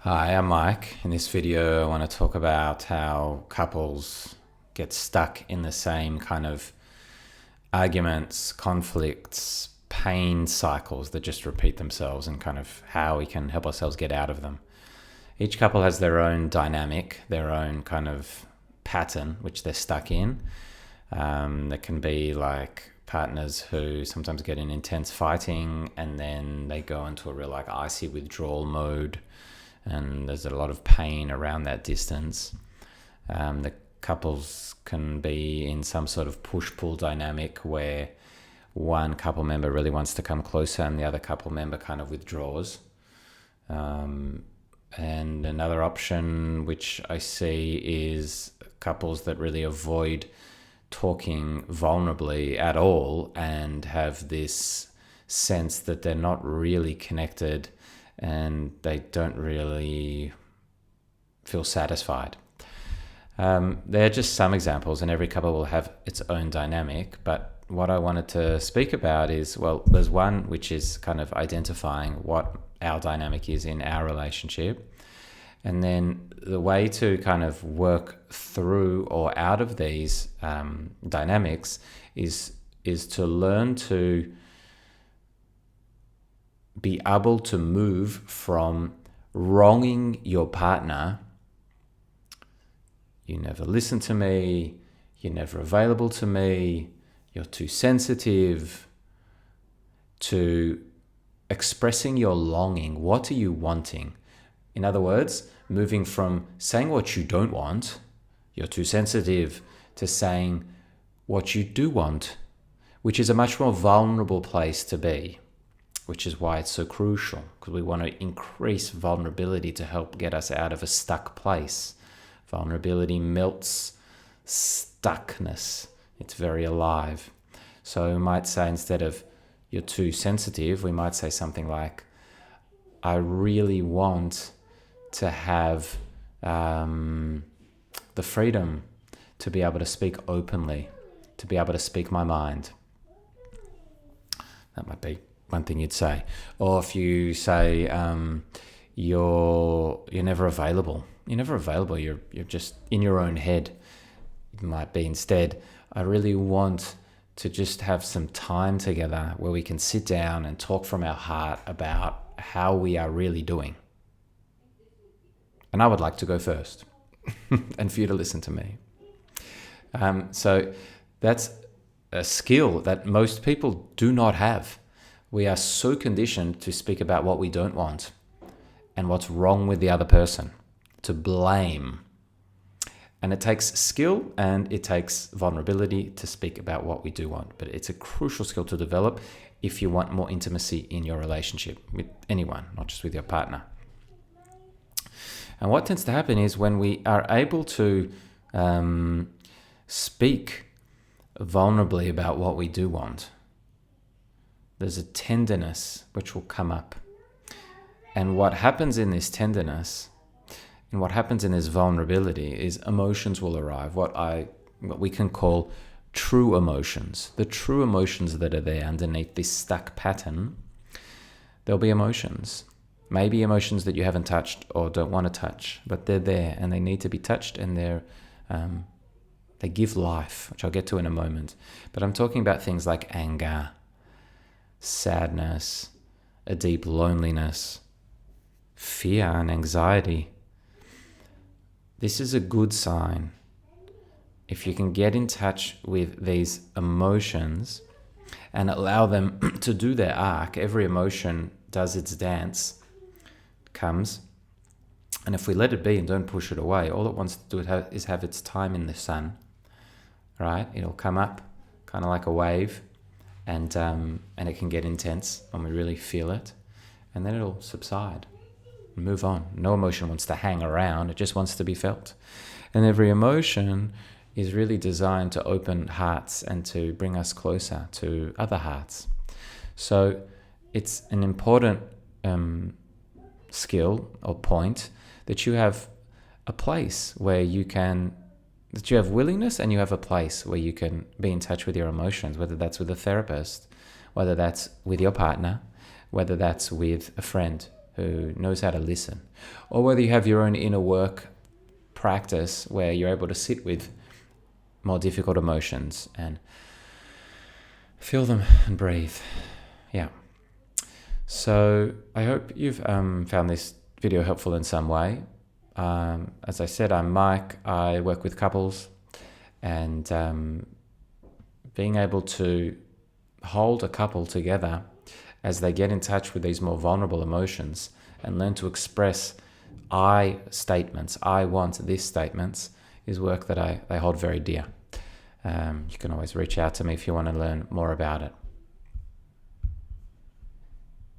Hi, I'm Mike. In this video, I want to talk about how couples get stuck in the same kind of arguments, conflicts, pain cycles that just repeat themselves, and kind of how we can help ourselves get out of them. Each couple has their own dynamic, their own kind of pattern, which they're stuck in. There can be like partners who sometimes get in intense fighting and then they go into a real like icy withdrawal mode, and there's a lot of pain around that distance. The couples can be in some sort of push-pull dynamic where one couple member really wants to come closer and the other couple member kind of withdraws. And another option which I see is couples that really avoid talking vulnerably at all and have this sense that they're not really connected and they don't really feel satisfied. They're just some examples, and every couple will have its own dynamic. But what I wanted to speak about is, well, there's one which is kind of identifying what our dynamic is in our relationship. And then the way to kind of work through or out of these dynamics is to learn to be able to move from wronging your partner. You never listen to me, you're never available to me, you're too sensitive, to expressing your longing. What are you wanting? In other words, moving from saying what you don't want, you're too sensitive, to saying what you do want, which is a much more vulnerable place to be, which is why it's so crucial, because we want to increase vulnerability to help get us out of a stuck place. Vulnerability melts stuckness. It's very alive. So we might say, instead of you're too sensitive, we might say something like, I really want to have the freedom to be able to speak openly, to be able to speak my mind. That might be one thing you'd say. Or if you say you're never available. You're never available. You're just in your own head. It might be instead, I really want to just have some time together where we can sit down and talk from our heart about how we are really doing. And I would like to go first and for you to listen to me. So that's a skill that most people do not have. We are so conditioned to speak about what we don't want and what's wrong with the other person, to blame. And it takes skill and it takes vulnerability to speak about what we do want. But it's a crucial skill to develop if you want more intimacy in your relationship with anyone, not just with your partner. And what tends to happen is when we are able to speak vulnerably about what we do want, there's a tenderness which will come up. And what happens in this tenderness and what happens in this vulnerability is emotions will arrive, what we can call true emotions. The true emotions that are there underneath this stuck pattern, there'll be emotions. Maybe emotions that you haven't touched or don't want to touch, but they're there and they need to be touched, and they give life, which I'll get to in a moment. But I'm talking about things like anger, sadness, a deep loneliness, fear and anxiety. This is a good sign. If you can get in touch with these emotions and allow them to do their arc, every emotion does its dance, comes, and if we let it be and don't push it away, all it wants to do is have its time in the sun, right? It'll come up kind of like a wave, and it can get intense when we really feel it, and then it'll subside and move on. No emotion wants to hang around, it just wants to be felt. And every emotion is really designed to open hearts and to bring us closer to other hearts. So it's an important skill or point that you have a place where you can, that you have willingness and you have a place where you can be in touch with your emotions, whether that's with a therapist, whether that's with your partner, whether that's with a friend. who knows how to listen, or whether you have your own inner work practice where you're able to sit with more difficult emotions and feel them and breathe. Yeah. So I hope you've found this video helpful in some way. As I said, I'm Mike. I work with couples, and being able to hold a couple together as they get in touch with these more vulnerable emotions and learn to express I statements, I want this statements, is work that I hold very dear. You can always reach out to me if you want to learn more about it.